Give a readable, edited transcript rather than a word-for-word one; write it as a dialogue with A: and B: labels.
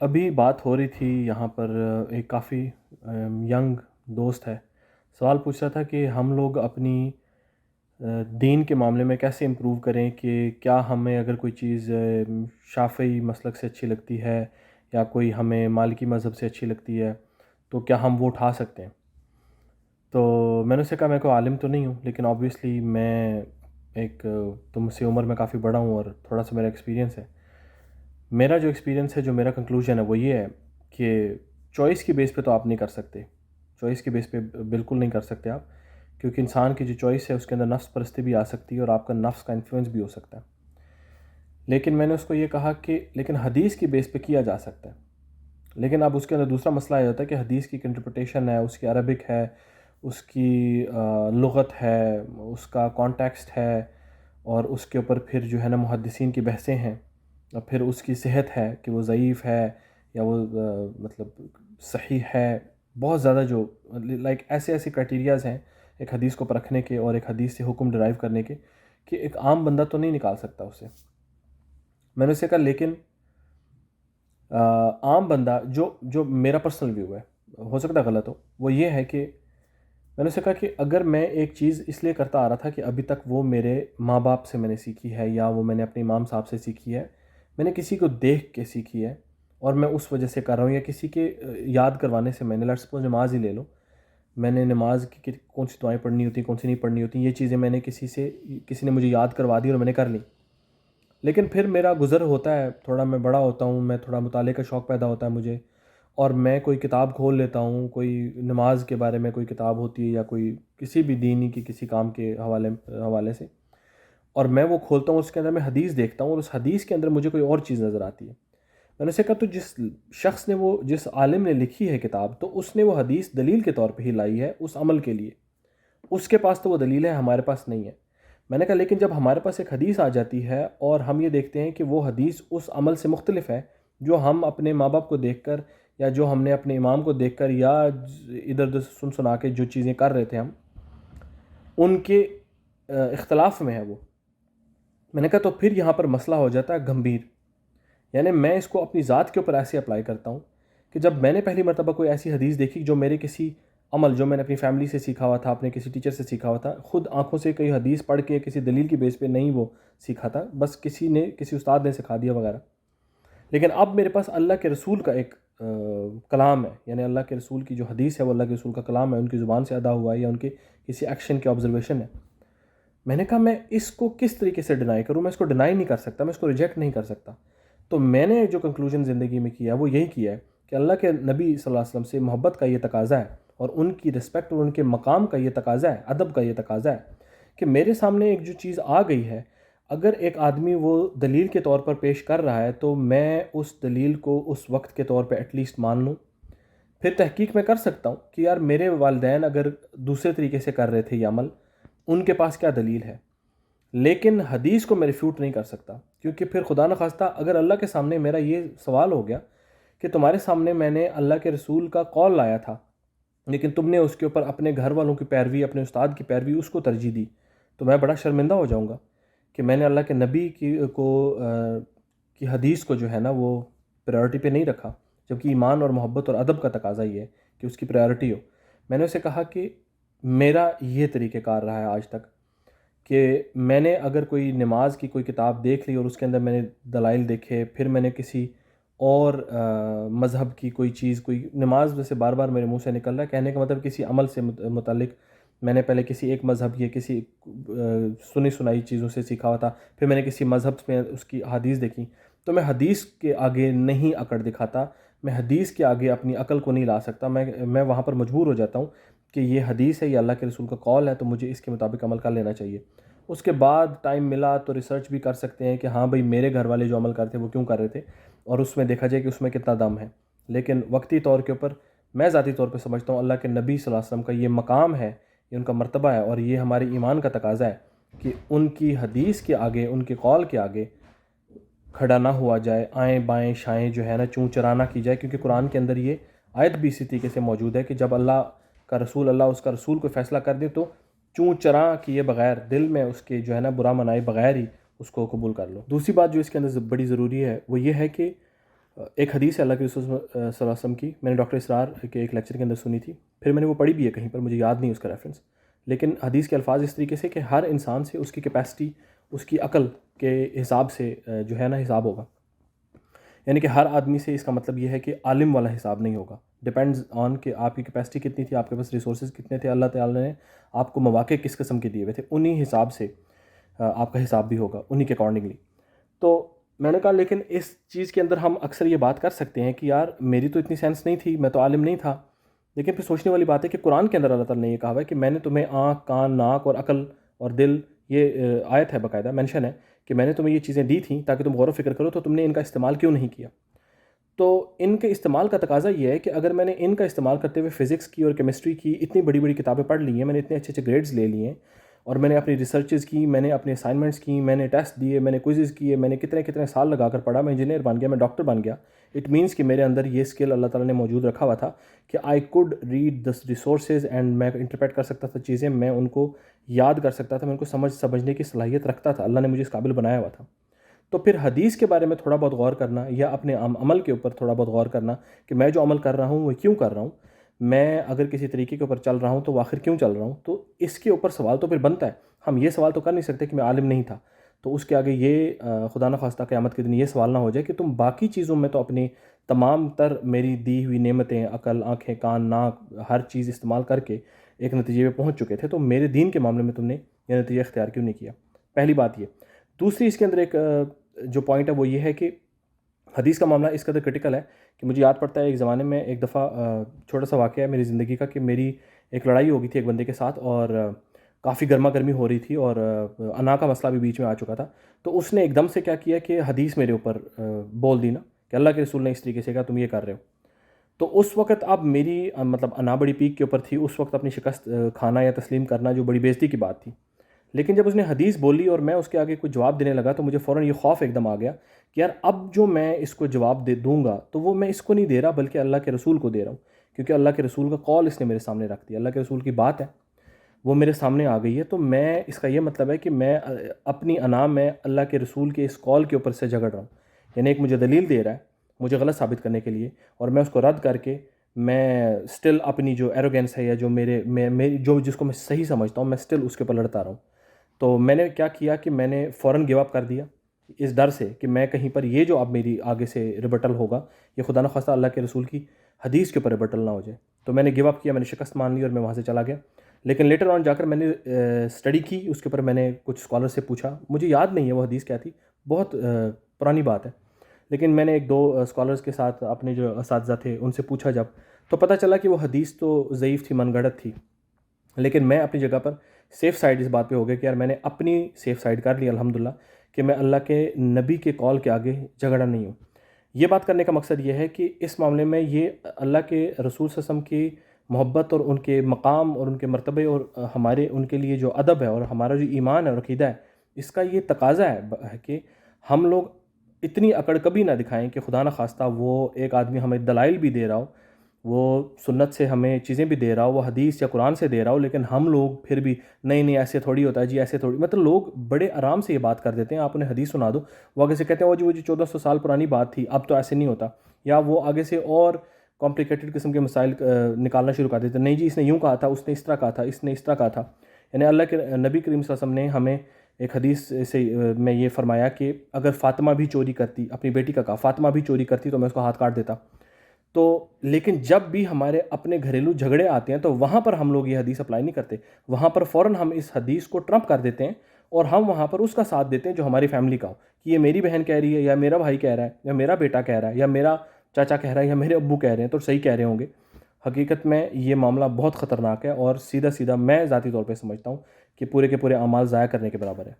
A: ابھی بات ہو رہی تھی یہاں پر، ایک کافی ینگ دوست ہے، سوال پوچھ رہا تھا کہ ہم لوگ اپنی دین کے معاملے میں کیسے امپروو کریں، کہ کیا ہمیں اگر کوئی چیز شافعی مسلک سے اچھی لگتی ہے یا کوئی ہمیں مالکی مذہب سے اچھی لگتی ہے تو کیا ہم وہ اٹھا سکتے ہیں۔ تو میں نے اسے کہا میں کوئی عالم تو نہیں ہوں، لیکن آبویسلی میں ایک تم سے عمر میں کافی بڑا ہوں اور تھوڑا سا میرا ایکسپیرینس ہے۔ میرا جو ایکسپیرینس ہے، جو میرا کنکلوژن ہے وہ یہ ہے کہ چوائس کی بیس پہ تو آپ نہیں کر سکتے، چوائس کی بیس پہ بالکل نہیں کر سکتے آپ، کیونکہ انسان کی جو چوائس ہے اس کے اندر نفس پرستی بھی آ سکتی ہے اور آپ کا نفس کا انفلوئنس بھی ہو سکتا ہے۔ لیکن میں نے اس کو یہ کہا کہ لیکن حدیث کی بیس پہ کیا جا سکتا ہے۔ لیکن اب اس کے اندر دوسرا مسئلہ یہ ہوتا ہے کہ حدیث کی انٹرپریٹیشن ہے، اس کی عربک ہے، اس کی لغت ہے، اس کا کانٹیکسٹ ہے، اور اس کے اوپر پھر جو ہے نا محدثین کی بحثیں ہیں، اور پھر اس کی صحت ہے کہ وہ ضعیف ہے یا وہ مطلب صحیح ہے۔ بہت زیادہ جو لائک ایسے کرائٹیریاز ہیں ایک حدیث کو پرکھنے کے اور ایک حدیث سے حکم ڈرائیو کرنے کے، کہ ایک عام بندہ تو نہیں نکال سکتا اسے۔ میں نے اسے کہا لیکن عام بندہ جو میرا پرسنل ویو ہے، ہو سکتا ہے غلط ہو، وہ یہ ہے کہ میں نے اسے کہا کہ اگر میں ایک چیز اس لیے کرتا آ رہا تھا کہ ابھی تک وہ میرے ماں باپ سے میں نے سیکھی ہے، یا وہ میں نے اپنے امام صاحب سے سیکھی ہے، میں نے کسی کو دیکھ کے سیکھی ہے اور میں اس وجہ سے کر رہا ہوں، یا کسی کے یاد کروانے سے میں نے، لیٹس سپوز نماز ہی لے لو، میں نے نماز کی کون سی دعائیں پڑھنی ہوتی ہیں کون سی نہیں پڑھنی ہوتی، یہ چیزیں میں نے کسی نے مجھے یاد کروا دی اور میں نے کر لی۔ لیکن پھر میرا گزر ہوتا ہے، تھوڑا میں بڑا ہوتا ہوں، میں تھوڑا مطالعے کا شوق پیدا ہوتا ہے مجھے، اور میں کوئی کتاب کھول لیتا ہوں، کوئی نماز کے بارے میں کوئی کتاب ہوتی ہے یا کوئی کسی بھی دینی کی کسی کام کے حوالے سے، اور میں وہ کھولتا ہوں، اس کے اندر میں حدیث دیکھتا ہوں اور اس حدیث کے اندر مجھے کوئی اور چیز نظر آتی ہے۔ میں نے اسے کہا تو جس عالم نے لکھی ہے کتاب، تو اس نے وہ حدیث دلیل کے طور پہ ہی لائی ہے اس عمل کے لیے، اس کے پاس تو وہ دلیل ہے، ہمارے پاس نہیں ہے۔ میں نے کہا لیکن جب ہمارے پاس ایک حدیث آ جاتی ہے اور ہم یہ دیکھتے ہیں کہ وہ حدیث اس عمل سے مختلف ہے جو ہم اپنے ماں باپ کو دیکھ کر، یا جو ہم نے اپنے امام کو دیکھ کر، یا ادھر ادھر سنا کے جو چیزیں کر رہے تھے ہم، ان کے اختلاف میں ہے وہ، میں نے کہا تو پھر یہاں پر مسئلہ ہو جاتا ہے گمبھیر۔ یعنی میں اس کو اپنی ذات کے اوپر ایسے اپلائی کرتا ہوں کہ جب میں نے پہلی مرتبہ کوئی ایسی حدیث دیکھی جو میرے کسی عمل، جو میں نے اپنی فیملی سے سیکھا ہوا تھا، اپنے کسی ٹیچر سے سیکھا ہوا تھا، خود آنکھوں سے کوئی حدیث پڑھ کے کسی دلیل کی بیس پہ نہیں وہ سیکھا تھا، بس کسی استاد نے سکھا دیا وغیرہ، لیکن اب میرے پاس اللہ کے رسول کا ایک کلام ہے، یعنی اللہ کے رسول کی جو حدیث ہے وہ اللہ کے رسول کا کلام ہے، ان کی زبان سے ادا ہوا ہے یا ان کے کسی ایکشن کے آبزرویشن ہے۔ میں نے کہا میں اس کو کس طریقے سے ڈینائی کروں، میں اس کو ڈینائی نہیں کر سکتا، میں اس کو ریجیکٹ نہیں کر سکتا۔ تو میں نے جو کنکلوژن زندگی میں کیا وہ یہی کیا ہے کہ اللہ کے نبی صلی اللہ علیہ وسلم سے محبت کا یہ تقاضا ہے، اور ان کی رسپیکٹ اور ان کے مقام کا یہ تقاضا ہے، ادب کا یہ تقاضا ہے کہ میرے سامنے ایک جو چیز آ گئی ہے، اگر ایک آدمی وہ دلیل کے طور پر پیش کر رہا ہے تو میں اس دلیل کو اس وقت کے طور پہ ایٹ لیسٹ مان لوں۔ پھر تحقیق میں کر سکتا ہوں کہ یار میرے والدین اگر دوسرے طریقے سے کر رہے تھے یہ عمل، ان کے پاس کیا دلیل ہے، لیکن حدیث کو میں ریفیوٹ نہیں کر سکتا، کیونکہ پھر خدا نخواستہ اگر اللہ کے سامنے میرا یہ سوال ہو گیا کہ تمہارے سامنے میں نے اللہ کے رسول کا قول لایا تھا، لیکن تم نے اس کے اوپر اپنے گھر والوں کی پیروی، اپنے استاد کی پیروی، اس کو ترجیح دی، تو میں بڑا شرمندہ ہو جاؤں گا کہ میں نے اللہ کے نبی کی حدیث کو جو ہے نا وہ پریورٹی پہ نہیں رکھا، جبکہ ایمان اور محبت اور ادب کا تقاضا یہ ہے کہ اس کی پریورٹی ہو۔ میں نے اسے کہا کہ میرا یہ طریقہ کار رہا ہے آج تک کہ میں نے اگر کوئی نماز کی کوئی کتاب دیکھ لی اور اس کے اندر میں نے دلائل دیکھے، پھر میں نے کسی اور مذہب کی کوئی چیز، کوئی نماز ویسے بار بار میرے منہ سے نکل رہا ہے، کہنے کا مطلب کسی عمل سے متعلق میں نے پہلے کسی ایک مذہب یا کسی سنی سنائی چیزوں سے سیکھا ہوا تھا، پھر میں نے کسی مذہب میں اس کی حدیث دیکھی، تو میں حدیث کے آگے نہیں اکڑ دکھاتا، میں حدیث کے آگے اپنی عقل کو نہیں لا سکتا، میں وہاں پر مجبور ہو جاتا ہوں کہ یہ حدیث ہے، یہ اللہ کے رسول کا قول ہے، تو مجھے اس کے مطابق عمل کر لینا چاہیے۔ اس کے بعد ٹائم ملا تو ریسرچ بھی کر سکتے ہیں کہ ہاں بھئی میرے گھر والے جو عمل کرتے وہ کیوں کر رہے تھے، اور اس میں دیکھا جائے کہ اس میں کتنا دم ہے۔ لیکن وقتی طور کے اوپر میں ذاتی طور پہ سمجھتا ہوں اللہ کے نبی صلی اللہ علیہ وسلم کا یہ مقام ہے، یہ ان کا مرتبہ ہے، اور یہ ہمارے ایمان کا تقاضا ہے کہ ان کی حدیث کے آگے، ان کے قول کے آگے کھڑا نہ ہوا جائے، آئیں بائیں شائیں جو ہے نا چوں چرا نہ کی جائے، کیونکہ قرآن کے اندر یہ آیت بھی اسی طریقے سے موجود ہے کہ جب اللہ اس کا رسول کوئی فیصلہ کر دے تو چوں چرا کیے بغیر، دل میں اس کے جو ہے نا برا منائے بغیر ہی اس کو قبول کر لو۔ دوسری بات جو اس کے اندر بڑی ضروری ہے وہ یہ ہے کہ ایک حدیث ہے اللہ کے رسول صلی اللہ علیہ وسلم کی، میں نے ڈاکٹر اسرار کے ایک لیکچر کے اندر سنی تھی، پھر میں نے وہ پڑھی بھی ہے کہیں پر، مجھے یاد نہیں اس کا ریفرنس، لیکن حدیث کے الفاظ اس طریقے سے کہ ہر انسان سے اس کی کیپیسٹی، اس کی عقل کے حساب سے جو ہے نا حساب ہوگا. یعنی کہ ہر آدمی سے، اس کا مطلب یہ ہے کہ عالم والا حساب نہیں ہوگا، ڈپینڈز آن کہ آپ کی کیپیسٹی کتنی تھی، آپ کے پاس ریسورسز کتنے تھے، اللہ تعالیٰ نے آپ کو مواقع کس قسم کے دیے ہوئے تھے، انہی حساب سے آپ کا حساب بھی ہوگا، انہی کے اکارڈنگلی. تو میں نے کہا لیکن اس چیز کے اندر ہم اکثر یہ بات کر سکتے ہیں کہ یار میری تو اتنی سینس نہیں تھی، میں تو عالم نہیں تھا، لیکن پھر سوچنے والی بات ہے کہ قرآن کے اندر اللہ تعالیٰ نے یہ کہا ہوا ہے کہ میں نے تمہیں آنکھ، کان، ناک اور عقل اور دل، یہ آیت ہے باقاعدہ مینشن ہے کہ میں نے تمہیں یہ چیزیں دی تھیں تاکہ تم غور و فکر کرو، تو تم نے ان کا استعمال کیوں نہیں کیا؟ تو ان کے استعمال کا تقاضا یہ ہے کہ اگر میں نے ان کا استعمال کرتے ہوئے فزکس کی اور کیمسٹری کی اتنی بڑی بڑی کتابیں پڑھ لی ہیں، میں نے اتنے اچھے اچھے گریڈز لے لیے ہیں، اور میں نے اپنی ریسرچز کی، میں نے اپنے اسائنمنٹس کی، میں نے ٹیسٹ دیے، میں نے کوئزز کیے، میں نے کتنے کتنے سال لگا کر پڑھا، میں انجینئر بن گیا، میں ڈاکٹر بن گیا. اٹ مینس کہ میرے اندر یہ اسکل اللہ تعالیٰ نے موجود رکھا ہوا تھا کہ I could read this resources and میں انٹرپریٹ کر سکتا تھا چیزیں، میں ان کو یاد کر سکتا تھا، میں ان کو سمجھنے کی صلاحیت رکھتا تھا، اللہ نے مجھے اس قابل بنایا ہوا تھا. تو پھر حدیث کے بارے میں تھوڑا بہت غور کرنا، یا اپنے عمل کے اوپر تھوڑا بہت غور کرنا کہ میں جو عمل کر رہا ہوں وہ کیوں کر رہا ہوں، میں اگر کسی طریقے کے اوپر چل رہا ہوں تو آخر کیوں چل رہا ہوں. تو اس کے اوپر سوال تو پھر بنتا ہے. ہم یہ سوال تو کر نہیں سکتے کہ میں عالم نہیں تھا، تو اس کے آگے یہ خدا نخواستہ قیامت کے دن یہ سوال نہ ہو جائے کہ تم باقی چیزوں میں تو اپنی تمام تر میری دی ہوئی نعمتیں، عقل، آنکھیں، کان، ناک، ہر چیز استعمال کر کے ایک نتیجے پہ پہنچ چکے تھے، تو میرے دین کے معاملے میں تم نے یہ نتیجہ اختیار کیوں نہیں کیا؟ پہلی بات یہ. دوسری اس کے اندر ایک جو پوائنٹ ہے وہ یہ ہے کہ حدیث کا معاملہ اس قدر کرٹیکل ہے کہ مجھے یاد پڑتا ہے ایک زمانے میں ایک دفعہ چھوٹا سا واقعہ ہے میری زندگی کا کہ میری ایک لڑائی ہو گئی تھی ایک بندے کے ساتھ، اور کافی گرما گرمی ہو رہی تھی، اور انا کا مسئلہ بھی بیچ میں آ چکا تھا. تو اس نے ایک دم سے کیا کیا کہ حدیث میرے اوپر بول دی نا کہ اللہ کے رسول نے اس طریقے سے کہا تم یہ کر رہے ہو. تو اس وقت اب میری مطلب انا بڑی پیک کے اوپر تھی، اس وقت اپنی شکست کھانا یا تسلیم کرنا جو بڑی بےزتی کی بات تھی. لیکن جب اس نے حدیث بولی اور میں اس کے آگے کوئی جواب دینے لگا تو مجھے فوراً یہ خوف ایک دم آ گیا کہ یار اب جو میں اس کو جواب دوں گا تو وہ میں اس کو نہیں دے رہا بلکہ اللہ کے رسول کو دے رہا ہوں، کیونکہ اللہ کے رسول کا قول اس نے میرے سامنے رکھ دیا، اللہ کے رسول کی بات ہے وہ میرے سامنے آ گئی ہے. تو میں اس کا یہ مطلب ہے کہ میں اپنی انا میں اللہ کے رسول کے اس قول کے اوپر سے جھگڑ رہا ہوں. یعنی ایک مجھے دلیل دے رہا ہے مجھے غلط ثابت کرنے کے لیے، اور میں اس کو رد کر کے میں سٹل اپنی جو ایروگینس ہے یا جو میری جو جس کو میں صحیح سمجھتا ہوں میں سٹل اس کے اوپر لڑتا رہا ہوں. تو میں نے کیا کیا کہ میں نے فوراً گیو اپ کر دیا اس ڈر سے کہ میں کہیں پر یہ جو اب میری آگے سے ریبٹل ہوگا یہ خدا نخواستہ اللہ کے رسول کی حدیث کے اوپر ریبٹل نہ ہو جائے. تو میں نے گیو اپ کیا، میں نے شکست مان لی اور میں وہاں سے چلا گیا. لیکن لیٹر آن جا کر میں نے اسٹڈی کی، اس کے اوپر میں نے کچھ اسکالر سے پوچھا، مجھے یاد نہیں ہے وہ حدیث کیا تھی، بہت پرانی بات ہے، لیکن میں نے ایک دو اسکالرس کے ساتھ اپنے جو اساتذہ تھے ان سے پوچھا جب، تو پتہ چلا کہ وہ حدیث تو ضعیف تھی، من گھڑت تھی. لیکن میں اپنی جگہ پر سیف سائڈ اس بات پہ ہو گیا کہ یار میں نے اپنی سیف سائڈ کر لی الحمدللہ کہ میں اللہ کے نبی کے قول کے آگے جھگڑا نہیں ہوں. یہ بات کرنے کا مقصد یہ ہے کہ اس معاملے میں یہ اللہ کے رسول صلی اللہ علیہ وسلم کی محبت اور ان کے مقام اور ان کے مرتبے اور ہمارے ان کے لیے جو ادب ہے اور ہمارا جو ایمان ہے اور عقیدہ ہے، اس کا یہ تقاضا ہے کہ ہم لوگ اتنی اکڑ کبھی نہ دکھائیں کہ خدا نہ خواستہ وہ ایک آدمی ہمیں دلائل بھی دے رہا ہو، وہ سنت سے ہمیں چیزیں بھی دے رہا ہو، وہ حدیث یا قرآن سے دے رہا ہو، لیکن ہم لوگ پھر بھی نہیں ایسے تھوڑی ہوتا ہے جی، ایسے تھوڑی، مطلب لوگ بڑے آرام سے یہ بات کر دیتے ہیں. آپ انہیں حدیث سنا دو وہ آگے سے کہتے ہیں وہ جی 1400 سال پرانی بات تھی اب تو ایسے نہیں ہوتا، یا وہ آگے سے اور کمپلیکیٹڈ قسم کے مسائل نکالنا شروع کر دیتے ہیں، نہیں جی اس نے یوں کہا تھا، اس نے اس طرح کہا تھا، اس نے اس طرح کہا تھا. یعنی اللہ کے نبی کریم صلی اللہ علیہ وسلم نے ہمیں ایک حدیث سے میں یہ فرمایا کہ اگر فاطمہ بھی چوری کرتی، اپنی بیٹی کا کہا فاطمہ بھی چوری کرتی تو میں اس کو ہاتھ کاٹ دیتا. تو لیکن جب بھی ہمارے اپنے گھریلو جھگڑے آتے ہیں تو وہاں پر ہم لوگ یہ حدیث اپلائی نہیں کرتے، وہاں پر فوراً ہم اس حدیث کو ٹرمپ کر دیتے ہیں اور ہم وہاں پر اس کا ساتھ دیتے ہیں جو ہماری فیملی کا ہو، کہ یہ میری بہن کہہ رہی ہے یا میرا بھائی کہہ رہا ہے یا میرا بیٹا کہہ رہا ہے یا میرا چاچا کہہ رہا ہے یا میرے ابو کہہ رہے ہیں تو صحیح کہہ رہے ہوں گے. حقیقت میں یہ معاملہ بہت خطرناک ہے اور سیدھا میں ذاتی طور پہ سمجھتا ہوں کہ پورے کے پورے اعمال ضائع کرنے کے برابر ہے.